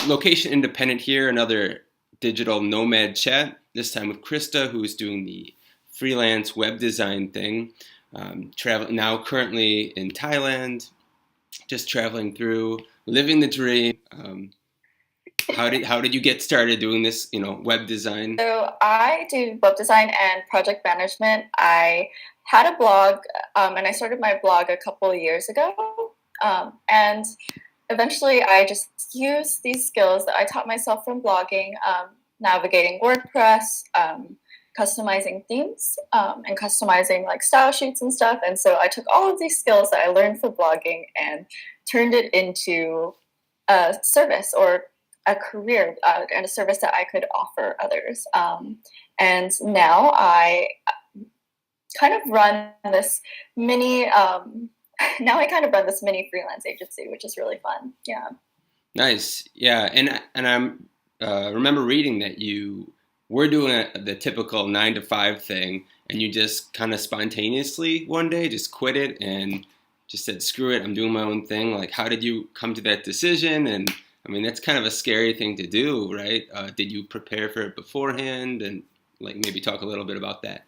Location independent here, another digital nomad chat, this time with Krista, who's doing the freelance web design thing. Traveling now, currently in Thailand, just traveling through, living the dream. How did you get started doing this? Web design. So I do web design and project management. I had a blog, and I started my blog a couple of years ago. And eventually, I just used these skills that I taught myself from blogging, navigating WordPress, customizing themes, and customizing like style sheets and stuff. And so I took all of these skills that I learned for blogging and turned it into a service or a career and a service that I could offer others. And now I kind of run this mini. Now I kind of run this mini freelance agency, which is really fun. Yeah. Nice. Yeah, and I'm remember reading that you were doing the typical 9 to 5 thing, and you just kind of spontaneously one day just quit it and just said, "Screw it, I'm doing my own thing." Like, how did you come to that decision? And I mean, that's kind of a scary thing to do, right? Did you prepare for it beforehand, and like maybe talk a little bit about that?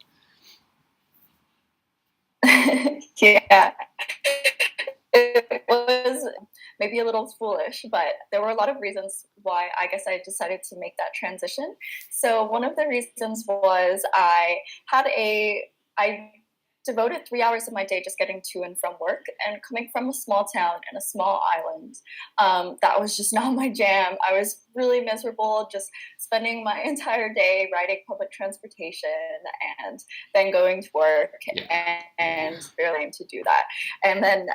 Yeah. It was maybe a little foolish, but there were a lot of reasons why I guess I decided to make that transition. So one of the reasons was I devoted 3 hours of my day just getting to and from work, and coming from a small town and a small island, that was just not my jam. I was really miserable just spending my entire day riding public transportation and then going to work, Yeah. and failing to do that. And then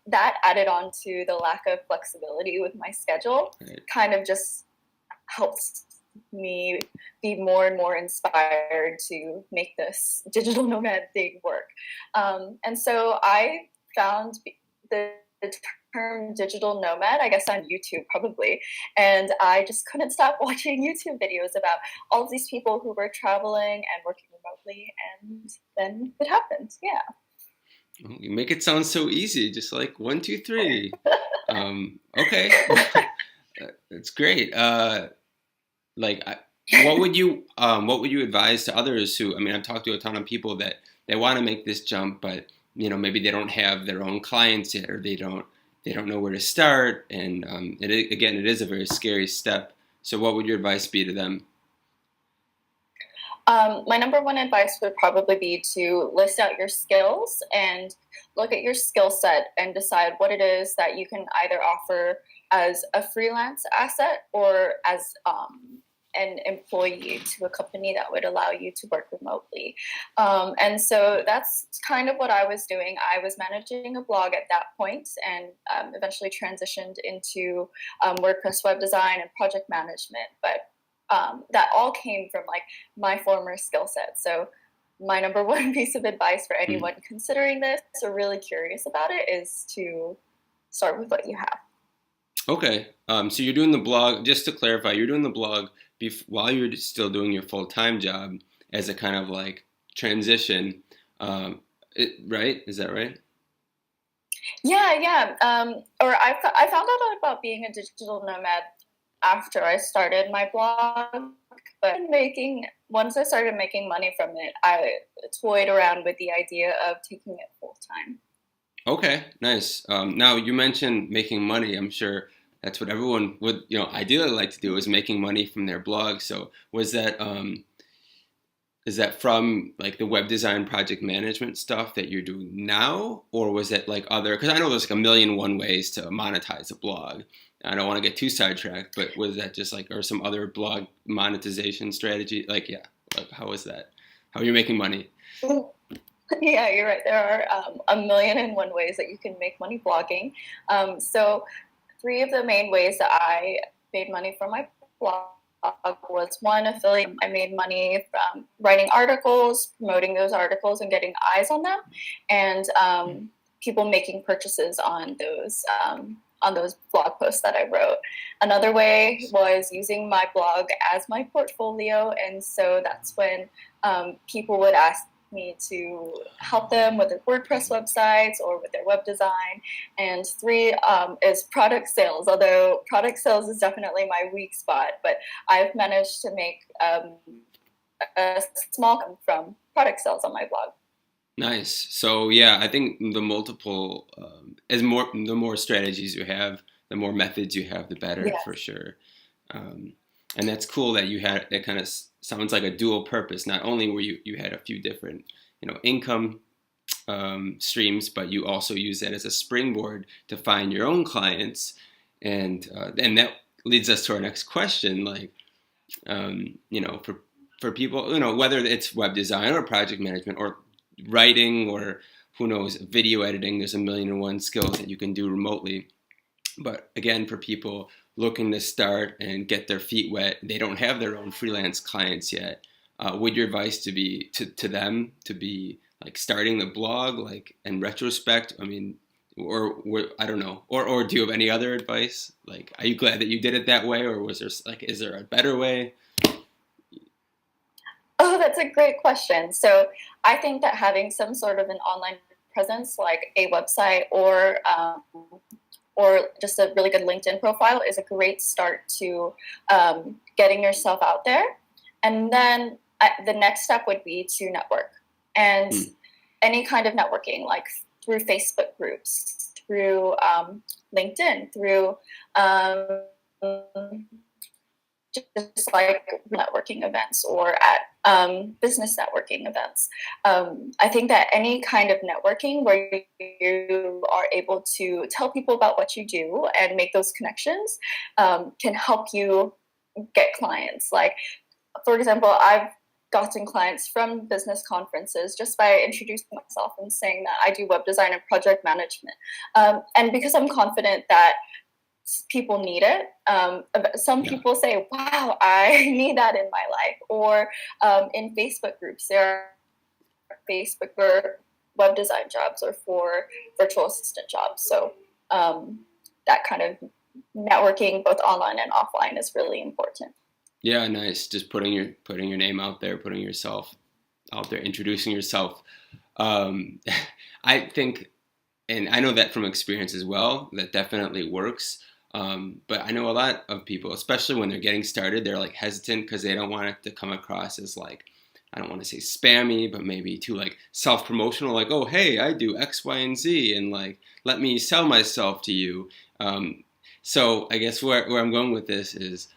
that added on to the lack of flexibility with my schedule, Right. kind of just helps me be more and more inspired to make this digital nomad thing work. And so I found the term digital nomad, I guess, on YouTube probably. And I just couldn't stop watching YouTube videos about all of these people who were traveling and working remotely. And then it happened. Yeah. You make it sound so easy, just like 1, 2, 3. Okay, that's great. Like, what would you advise to others who? I mean, I've talked to a ton of people that they want to make this jump, but maybe they don't have their own clients yet, or they don't know where to start, and it is a very scary step. So, what would your advice be to them? My number one advice would probably be to list out your skills and look at your skill set and decide what it is that you can either offer as a freelance asset or as an employee to a company that would allow you to work remotely. And so that's kind of what I was doing. I was managing a blog at that point, and eventually transitioned into WordPress web design and project management. But that all came from like my former skill set. So my number one piece of advice for Hmm. anyone considering this or really curious about it is to start with what you have. Okay, so you're doing the blog. Just to clarify, you're doing the blog while you're still doing your full-time job as a kind of like transition, right? Is that right? Yeah, yeah. I found out about being a digital nomad after I started my blog. But making once I started making money from it, I toyed around with the idea of taking it full time. Okay, nice. Now you mentioned making money. I'm sure that's what everyone would, ideally like to do is making money from their blog. So was that is that from like the web design project management stuff that you're doing now, or was it like other? Because I know there's like a million one ways to monetize a blog. I don't want to get too sidetracked, but was that just like or some other blog monetization strategy? Like, yeah, like how was that? How are you making money? Yeah, you're right. There are a million and one ways that you can make money blogging. So, three of the main ways that I made money from my blog was one, affiliate. I made money from writing articles, promoting those articles, and getting eyes on them, and people making purchases on those blog posts that I wrote. Another way was using my blog as my portfolio, and so that's when people would ask me to help them with their WordPress websites or with their web design. And three is product sales, although product sales is definitely my weak spot, but I've managed to make a small income from product sales on my blog. Nice. So yeah, I think the multiple the more strategies you have, the more methods you have, the better Yes. for sure. Um, and that's cool that you had that kind of sounds like a dual purpose. Not only were you had a few different income streams, but you also use that as a springboard to find your own clients, and that leads us to our next question. Like, for people, whether it's web design or project management or writing or who knows, video editing, there's a million and one skills that you can do remotely. But again, for people looking to start and get their feet wet, they don't have their own freelance clients yet. Would your advice to them to be like starting the blog, like in retrospect? I mean, or I don't know, or do you have any other advice? Like, are you glad that you did it that way, or is there a better way? Oh, that's a great question. So I think that having some sort of an online presence, like a website or just a really good LinkedIn profile, is a great start to getting yourself out there. And then the next step would be to network, and any kind of networking, like through Facebook groups, through LinkedIn, through just like networking events or at business networking events. I think that any kind of networking where you are able to tell people about what you do and make those connections can help you get clients. Like, for example, I've gotten clients from business conferences just by introducing myself and saying that I do web design and project management. And because I'm confident that people need it. Some people say, wow, I need that in my life. Or in Facebook groups, there are Facebook for web design jobs or for virtual assistant jobs. So that kind of networking, both online and offline, is really important. Yeah, nice. Just putting your name out there, putting yourself out there, introducing yourself. I think, and I know that from experience as well, that definitely works. But I know a lot of people, especially when they're getting started, they're like hesitant because they don't want it to come across as like, I don't want to say spammy, but maybe too like self-promotional, like, oh, hey, I do X, Y, and Z, and like, let me sell myself to you. So I guess where I'm going with this is,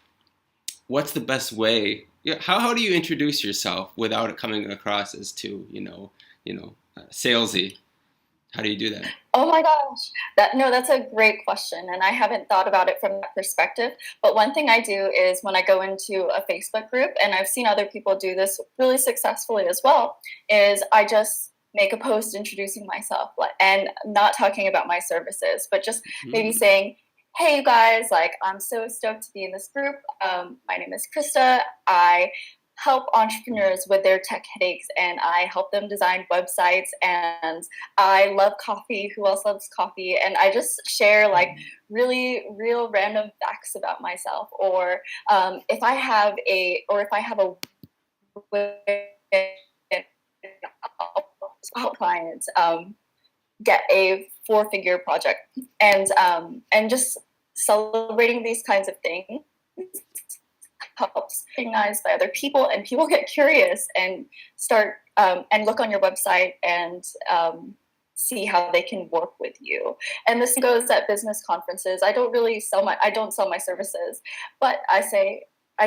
what's the best way? How do you introduce yourself without it coming across as too, salesy? How do you do that? Oh my gosh, that's a great question, and I haven't thought about it from that perspective. But one thing I do is when I go into a Facebook group, and I've seen other people do this really successfully as well, is I just make a post introducing myself and not talking about my services, but just maybe saying, hey, you guys, like, I'm so stoked to be in this group. My name is Krista. I help entrepreneurs with their tech headaches, and I help them design websites, and I love coffee. Who else loves coffee? And I just share like really real random facts about myself. Or if I have a client get a 4-figure project, and just celebrating these kinds of things helps recognized by other people, and people get curious and start and look on your website and see how they can work with you. And this goes at business conferences. I don't sell my services, but I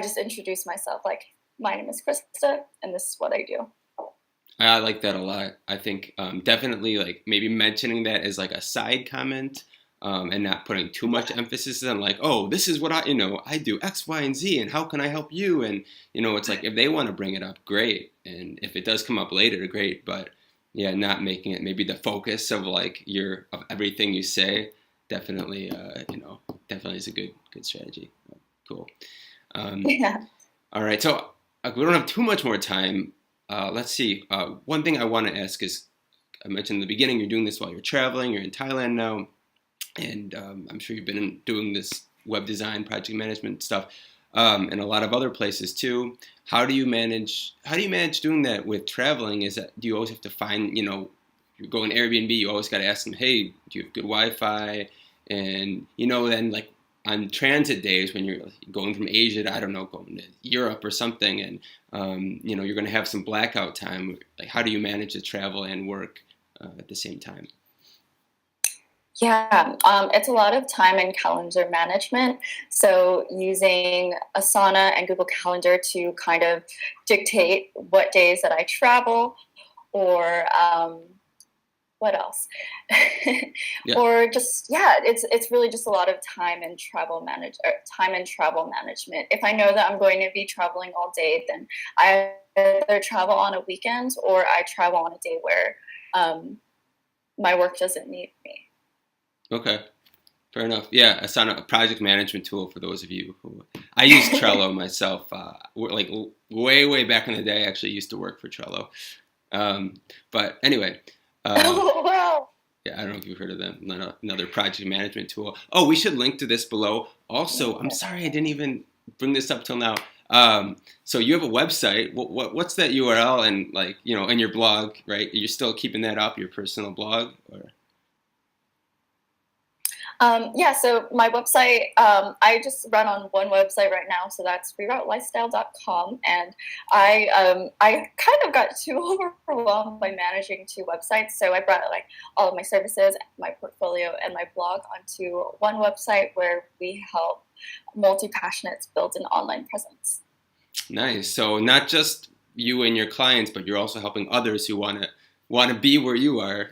just introduce myself, like, my name is Krista and this is what I do. I like that a lot. I think definitely like maybe mentioning that as like a side comment, and not putting too much emphasis on like, oh, this is what I do X, Y, and Z, and how can I help you? And it's like, if they want to bring it up, great, and if it does come up later, great. But yeah, not making it maybe the focus of like of everything you say. Definitely, definitely is a good strategy. Cool. Yeah. All right, so we don't have too much more time. Let's see. One thing I want to ask is, I mentioned in the beginning, you're doing this while you're traveling. You're in Thailand now. And I'm sure you've been doing this web design, project management stuff. and a lot of other places too. How do you manage doing that with traveling? Is that, do you always have to find, you go on Airbnb, you always got to ask them, hey, do you have good Wi-Fi? And then like on transit days when you're going from Asia to, I don't know, going to Europe or something, and you're going to have some blackout time. Like, how do you manage to travel and work at the same time? Yeah, it's a lot of time and calendar management. So using Asana and Google Calendar to kind of dictate what days that I travel, or what else? Yeah. Or just, yeah, it's really just a lot of time and travel management. If I know that I'm going to be traveling all day, then I either travel on a weekend or I travel on a day where my work doesn't need me. Okay. Fair enough. Yeah, Asana, a project management tool for those of you who I use Trello myself. Like way back in the day, I actually used to work for Trello. But anyway, Oh, wow. yeah, I don't know if you've heard of them. Another project management tool. Oh, we should link to this below. Also, I'm sorry I didn't even bring this up till now. So you have a website. What's that URL, and like and your blog, right? You're still keeping that up, your personal blog, or? Yeah, so my website, I just run on one website right now, so that's rewrotelifestyle.com. And I kind of got too overwhelmed by managing two websites, so I brought like all of my services, my portfolio, and my blog onto one website where we help multi-passionates build an online presence. Nice. So not just you and your clients, but you're also helping others who want to be where you are.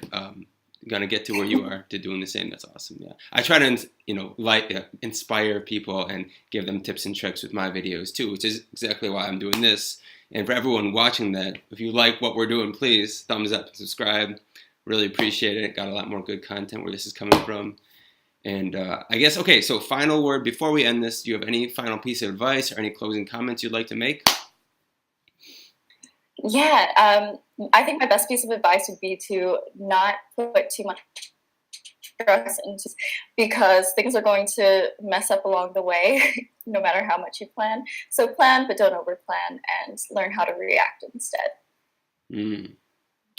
Gonna get to where you are to doing the same. That's awesome. Yeah, I try to inspire people and give them tips and tricks with my videos too, which is exactly why I'm doing this. And for everyone watching that, if you like what we're doing, please thumbs up and subscribe. Really appreciate it. Got a lot more good content where this is coming from. And I guess, okay, so final word before we end this. Do you have any final piece of advice or any closing comments you'd like to make? Yeah, I think my best piece of advice would be to not put too much stress into, because things are going to mess up along the way, no matter how much you plan. So plan, but don't overplan, and learn how to react instead.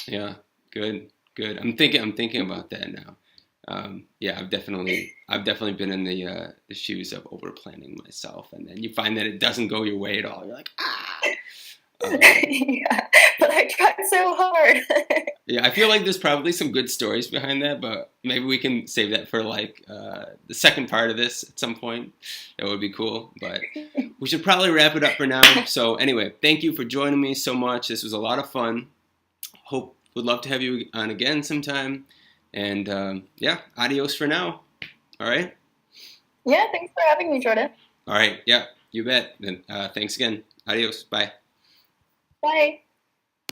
Yeah, good. I'm thinking about that now. Yeah, I've definitely been in the shoes of over planning myself, and then you find that it doesn't go your way at all. You're like, ah. Yeah, but I tried so hard. Yeah, I feel like there's probably some good stories behind that, but maybe we can save that for like the second part of this at some point. That would be cool, but we should probably wrap it up for now. So anyway, thank you for joining me so much. This was a lot of fun. Would love to have you on again sometime. And yeah, adios for now. All right? Yeah, thanks for having me, Jordan. All right, yeah, you bet. Then thanks again. Adios. Bye. Bye.